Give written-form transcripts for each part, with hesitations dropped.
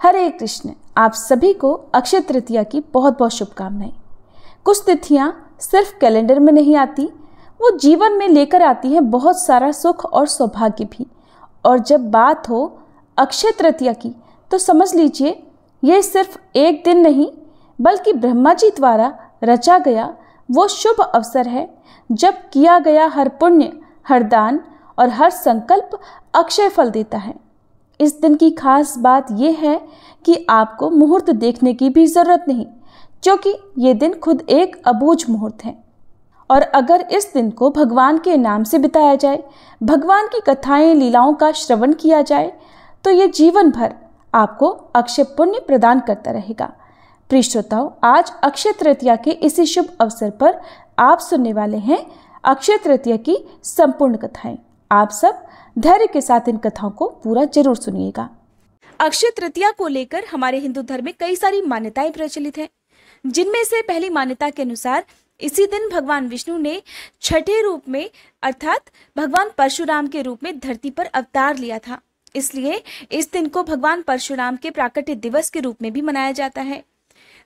हरे कृष्ण। आप सभी को अक्षय तृतीया की बहुत बहुत शुभकामनाएं। कुछ तिथियां सिर्फ कैलेंडर में नहीं आती, वो जीवन में लेकर आती हैं बहुत सारा सुख और सौभाग्य भी। और जब बात हो अक्षय तृतीया की तो समझ लीजिए ये सिर्फ एक दिन नहीं बल्कि ब्रह्मा जी द्वारा रचा गया वो शुभ अवसर है जब किया गया हर पुण्य, हर दान और हर संकल्प अक्षय फल देता है। इस दिन की खास बात यह है कि आपको मुहूर्त देखने की भी जरूरत नहीं, क्योंकि ये दिन खुद एक अबूझ मुहूर्त है। और अगर इस दिन को भगवान के नाम से बिताया जाए, भगवान की कथाएं लीलाओं का श्रवण किया जाए, तो ये जीवन भर आपको अक्षय पुण्य प्रदान करता रहेगा। प्रिय श्रोताओ, आज अक्षय तृतीया के इसी शुभ अवसर पर आप सुनने वाले हैं अक्षय तृतीया की संपूर्ण कथाएं। आप सब धैर्य के साथ इन कथाओं को पूरा जरूर सुनिएगा। अक्षय तृतीया को लेकर हमारे हिंदू धर्म में कई सारी मान्यताएं प्रचलित हैं, जिनमें से पहली मान्यता के अनुसार इसी दिन भगवान विष्णु ने छठे रूप में अर्थात भगवान परशुराम के रूप में धरती पर अवतार लिया था। इसलिए इस दिन को भगवान परशुराम के प्राकट्य दिवस के रूप में भी मनाया जाता है।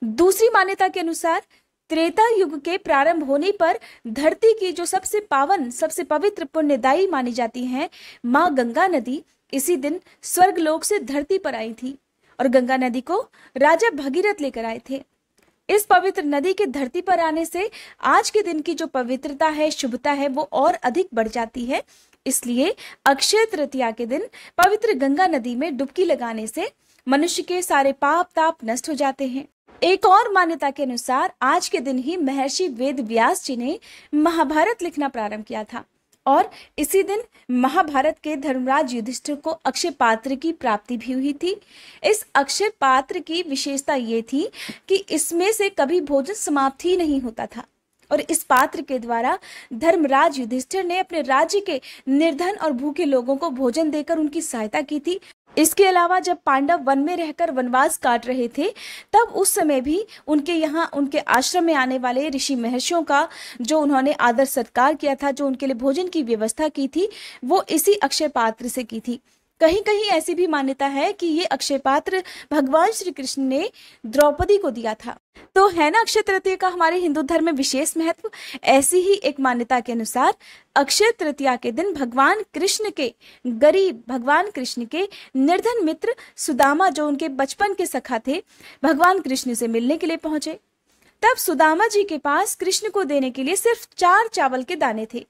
दूसरी मान्यता के अनुसार त्रेता युग के प्रारंभ होने पर धरती की जो सबसे पावन, सबसे पवित्र, पुण्यदायी मानी जाती है माँ गंगा नदी इसी दिन स्वर्ग लोक से धरती पर आई थी और गंगा नदी को राजा भगीरथ लेकर आए थे। इस पवित्र नदी के धरती पर आने से आज के दिन की जो पवित्रता है, शुभता है, वो और अधिक बढ़ जाती है। इसलिए अक्षय तृतीया के दिन पवित्र गंगा नदी में डुबकी लगाने से मनुष्य के सारे पाप ताप नष्ट हो जाते हैं। एक और मान्यता के अनुसार आज के दिन ही महर्षि वेद व्यास जी ने महाभारत लिखना प्रारंभ किया था और इसी दिन महाभारत के धर्मराज युधिष्ठिर को अक्षय पात्र की प्राप्ति भी हुई थी। इस अक्षय पात्र की विशेषता ये थी कि इसमें से कभी भोजन समाप्त ही नहीं होता था और इस पात्र के द्वारा धर्मराज युधिष्ठिर ने अपने राज्य के निर्धन और भूखे लोगों को भोजन देकर उनकी सहायता की थी। इसके अलावा जब पांडव वन में रहकर वनवास काट रहे थे, तब उस समय भी उनके यहाँ उनके आश्रम में आने वाले ऋषि महर्षियों का जो उन्होंने आदर सत्कार किया था, जो उनके लिए भोजन की व्यवस्था की थी, वो इसी अक्षय पात्र से की थी। कहीं कहीं ऐसी भी मान्यता है कि ये अक्षय पात्र भगवान श्री कृष्ण ने द्रौपदी को दिया था। तो है ना अक्षय तृतीया का हमारे हिंदू धर्म में विशेष महत्व। ऐसी ही एक मान्यता के अनुसार अक्षय तृतीया के दिन भगवान कृष्ण के गरीब, भगवान कृष्ण के निर्धन मित्र सुदामा, जो उनके बचपन के सखा थे, भगवान कृष्ण से मिलने के लिए पहुंचे। तब सुदामा जी के पास कृष्ण को देने के लिए सिर्फ 4 चावल के दाने थे।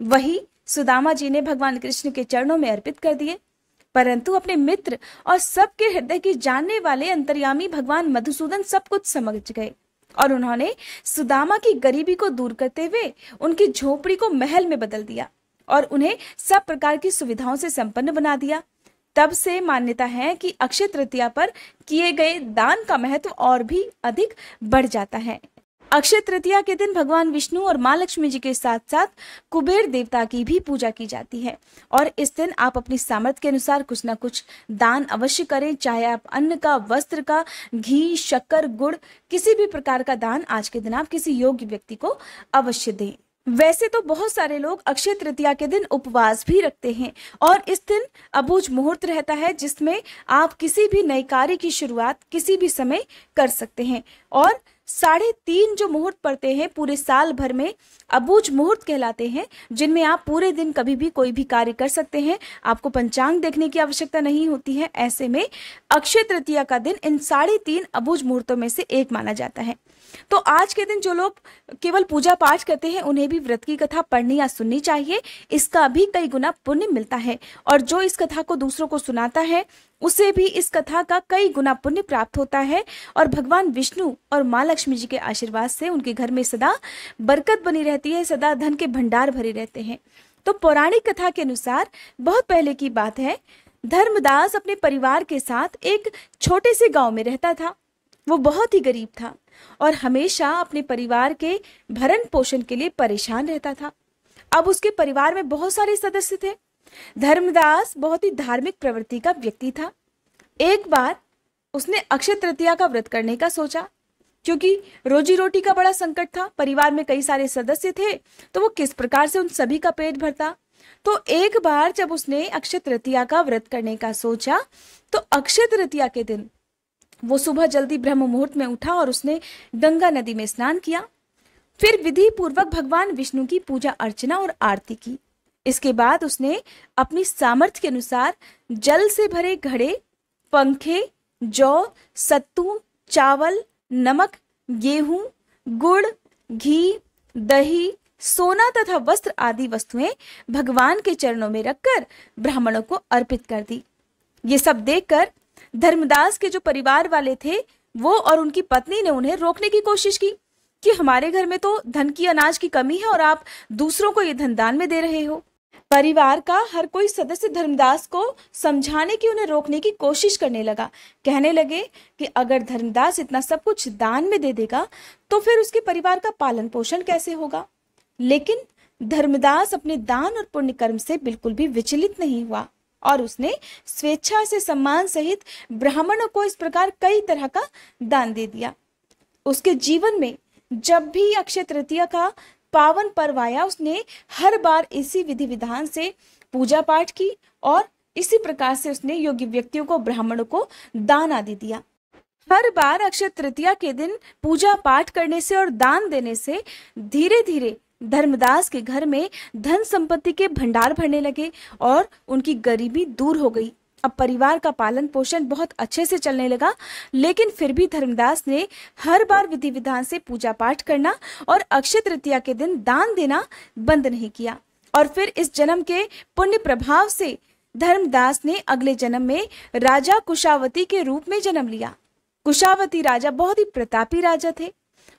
वही सुदामा जी ने भगवान कृष्ण के चरणों में अर्पित कर दिए। परंतु अपने मित्र और सबके हृदय की जानने वाले अंतर्यामी भगवान मधुसूदन सब कुछ समझ गए और उन्होंने सुदामा की गरीबी को दूर करते हुए उनकी झोपड़ी को महल में बदल दिया और उन्हें सब प्रकार की सुविधाओं से संपन्न बना दिया। तब से मान्यता है कि अक्षय तृतीया पर किए गए दान का महत्व और भी अधिक बढ़ जाता है। अक्षय तृतीया के दिन भगवान विष्णु और माँ लक्ष्मी जी के साथ साथ कुबेर देवता की भी पूजा की जाती है और इस दिन आप अपनी सामर्थ्य के अनुसार कुछ ना कुछ दान अवश्य करें, चाहे आप अन्न का, वस्त्र का, घी, शक्कर, गुड़, किसी भी प्रकार का दान आज के दिन आप किसी योग्य व्यक्ति को अवश्य दें। वैसे तो बहुत सारे लोग अक्षय तृतीया के दिन उपवास भी रखते हैं और इस दिन अबूझ मुहूर्त रहता है जिसमें आप किसी भी नए कार्य की शुरुआत किसी भी समय कर सकते हैं और 3.5 जो मुहूर्त पड़ते हैं पूरे साल भर में अबूझ मुहूर्त कहलाते हैं, जिनमें आप पूरे दिन कभी भी कोई भी कार्य कर सकते हैं। आपको पंचांग देखने की आवश्यकता नहीं होती है। ऐसे में अक्षय तृतीया का दिन इन 3.5 अबूझ मुहूर्तों में से एक माना जाता है। तो आज के दिन जो लोग केवल पूजा पाठ करते हैं उन्हें भी व्रत की कथा पढ़नी या सुननी चाहिए। इसका भी कई गुना पुण्य मिलता है और जो इस कथा को दूसरों को सुनाता है उसे भी इस कथा का कई गुना पुण्य प्राप्त होता है और भगवान विष्णु और माँ लक्ष्मी जी के आशीर्वाद से उनके घर में सदा बरकत बनी रहती है, सदा धन के भंडार भरे रहते हैं। तो पौराणिक कथा के अनुसार बहुत पहले की बात है, धर्मदास अपने परिवार के साथ एक छोटे से गांव में रहता था। वो बहुत ही गरीब था और हमेशा अपने परिवार के भरण पोषण के लिए परेशान रहता था। अब उसके परिवार में बहुत सारे सदस्य थे। धर्मदास बहुत ही धार्मिक प्रवृत्ति का व्यक्ति था। एक बार उसने अक्षय तृतीया का व्रत करने का सोचा, क्योंकि रोजी रोटी का बड़ा संकट था। परिवार में कई सारे सदस्य थे, तो वो किस प्रकार से उन सभी का पेट भरता। तो एक बार जब उसने अक्षय तृतीया का व्रत करने का सोचा, तो अक्षय तृतीया के दिन वो सुबह जल्दी ब्रह्म मुहूर्त में उठा और उसने गंगा नदी में स्नान किया। फिर विधि पूर्वक भगवान विष्णु की पूजा अर्चना और आरती की। इसके बाद उसने अपनी सामर्थ्य के अनुसार जल से भरे घड़े, पंखे, जौ, सत्तू, चावल, नमक, गेहूं, गुड़, घी, दही, सोना तथा वस्त्र आदि वस्तुएं भगवान के चरणों में रखकर ब्राह्मणों को अर्पित कर दी। ये सब देखकर धर्मदास के जो परिवार वाले थे वो और उनकी पत्नी ने उन्हें रोकने की कोशिश की कि हमारे घर में तो धन की, अनाज की कमी है और आप दूसरों को ये धन दान में दे रहे हो। परिवार का हर कोई सदस्य धर्मदास को समझाने की, उन्हें रोकने की कोशिश करने लगा। कहने लगे कि अगर धर्मदास इतना सब कुछ दान में दे देगा तो फिर उसके परिवार का पालन पोषण कैसे होगा। लेकिन धर्मदास अपने दान और पुण्य कर्म से बिल्कुल भी विचलित नहीं हुआ और उसने स्वेच्छा से सम्मान सहित ब्राह्मणों को इस प्रकार कई तरह का दान दे दिया। उसके जीवन में जब भी अक्षय तृतीया का पावन पर्व आया, उसने हर बार इसी विधि विधान से पूजा पाठ की और इसी प्रकार से उसने योग्य व्यक्तियों को, ब्राह्मणों को दान आदि दिया। हर बार अक्षय तृतीया के दिन पूजा पाठ करने से और दान देने से धीरे धीरे धर्मदास के घर में धन संपत्ति के भंडार भरने लगे और उनकी गरीबी दूर हो गई। अब परिवार का पालन पोषण बहुत अच्छे से चलने लगा। लेकिन फिर भी धर्मदास ने हर बार विधि विधान से पूजा पाठ करना और अक्षय तृतीया के दिन दान देना बंद नहीं किया। और फिर इस जन्म के पुण्य प्रभाव से धर्मदास ने अगले जन्म में राजा कुशावती के रूप में जन्म लिया। कुशावती राजा बहुत ही प्रतापी राजा थे।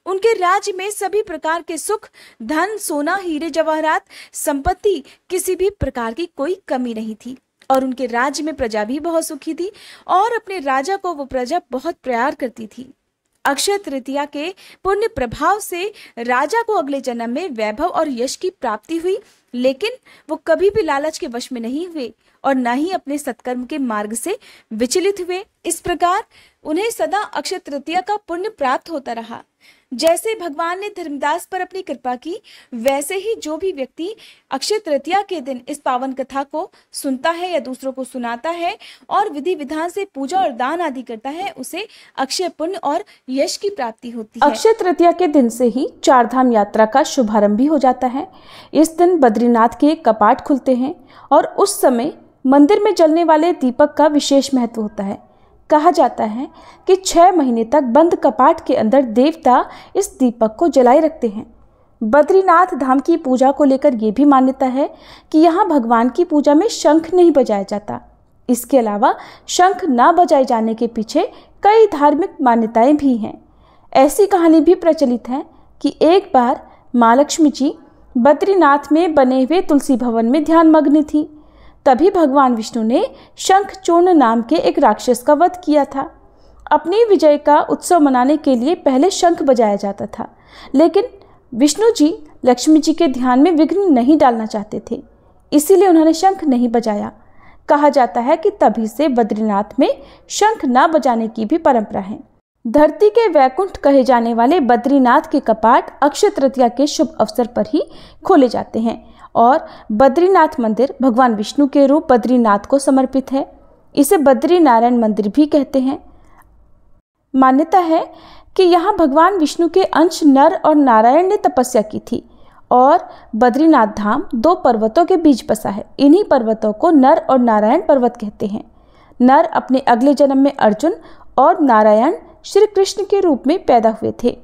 उनके राज्य में सभी प्रकार के सुख, धन, सोना, हीरे जवाहरात, संपत्ति, किसी भी प्रकार की कोई कमी नहीं थी और उनके राज्य में प्रजा भी बहुत सुखी थी और अपने राजा को वो प्रजा बहुत प्यार करती थी। अक्षय तृतीया के पुण्य प्रभाव से राजा को अगले जन्म में वैभव और यश की प्राप्ति हुई। लेकिन वो कभी भी लालच के वश में नहीं हुए और न ही अपने सत्कर्म के मार्ग से विचलित हुए। इस प्रकार उन्हें सदा अक्षय तृतीया का पुण्य प्राप्त होता रहा। जैसे भगवान ने धर्मदास पर अपनी कृपा की, वैसे ही जो भी व्यक्ति अक्षय तृतीया के दिन इस पावन कथा को सुनता है या दूसरों को सुनाता है और विधि विधान से पूजा और दान आदि करता है, उसे अक्षय पुण्य और यश की प्राप्ति होती है। अक्षय तृतीया के दिन से ही चार धाम यात्रा का शुभारंभ भी हो जाता है। इस दिन बद्रीनाथ के कपाट खुलते हैं और उस समय मंदिर में जलने वाले दीपक का विशेष महत्व होता है। कहा जाता है कि 6 महीने तक बंद कपाट के अंदर देवता इस दीपक को जलाए रखते हैं। बद्रीनाथ धाम की पूजा को लेकर यह भी मान्यता है कि यहाँ भगवान की पूजा में शंख नहीं बजाया जाता। इसके अलावा शंख न बजाए जाने के पीछे कई धार्मिक मान्यताएं भी हैं। ऐसी कहानी भी प्रचलित है कि एक बार माँ लक्ष्मी जी बद्रीनाथ में बने हुए तुलसी भवन में ध्यान मग्न थी। तभी भगवान विष्णु ने शंखचूर्ण नाम के एक राक्षस का वध किया था। अपनी विजय का उत्सव मनाने के लिए पहले शंख बजाया जाता था, लेकिन विष्णु जी लक्ष्मी जी के ध्यान में विघ्न नहीं डालना चाहते थे, इसीलिए उन्होंने शंख नहीं बजाया। कहा जाता है कि तभी से बद्रीनाथ में शंख न बजाने की भी परंपरा है। धरती के वैकुंठ कहे जाने वाले बद्रीनाथ के कपाट अक्षय तृतीया के शुभ अवसर पर ही खोले जाते हैं और बद्रीनाथ मंदिर भगवान विष्णु के रूप बद्रीनाथ को समर्पित है। इसे बद्री नारायण मंदिर भी कहते हैं। मान्यता है कि यहाँ भगवान विष्णु के अंश नर और नारायण ने तपस्या की थी और बद्रीनाथ धाम 2 पर्वतों के बीच बसा है। इन्हीं पर्वतों को नर और नारायण पर्वत कहते हैं। नर अपने अगले जन्म में अर्जुन और नारायण श्री कृष्ण के रूप में पैदा हुए थे।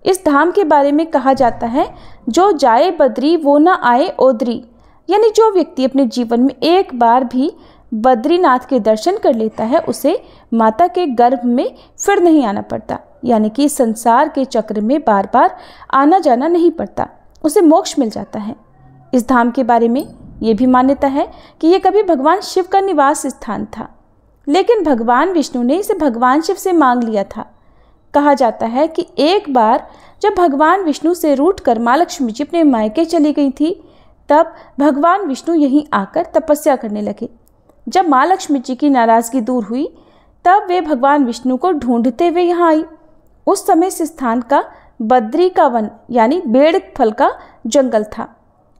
इस धाम के बारे में कहा जाता है, जो जाए बद्री वो न आए ओदरी, यानी जो व्यक्ति अपने जीवन में एक बार भी बद्रीनाथ के दर्शन कर लेता है उसे माता के गर्भ में फिर नहीं आना पड़ता, यानी कि संसार के चक्र में बार बार आना जाना नहीं पड़ता, उसे मोक्ष मिल जाता है। इस धाम के बारे में ये भी मान्यता है कि ये कभी भगवान शिव का निवास स्थान था, लेकिन भगवान विष्णु ने इसे भगवान शिव से मांग लिया था। कहा जाता है कि एक बार जब भगवान विष्णु से रूठकर माँ लक्ष्मी जी अपने मायके चली गई थी, तब भगवान विष्णु यहीं आकर तपस्या करने लगे। जब माँ लक्ष्मी जी की नाराजगी दूर हुई, तब वे भगवान विष्णु को ढूंढते हुए यहाँ आई। उस समय इस स्थान का बद्री का वन यानी बेड़ फल का जंगल था।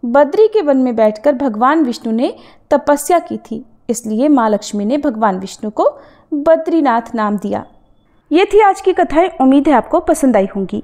बद्री के वन में बैठकर भगवान विष्णु ने तपस्या की थी, इसलिए माँ लक्ष्मी ने भगवान विष्णु को बद्रीनाथ नाम दिया। ये थी आज की कथाएं। उम्मीद है आपको पसंद आई होंगी।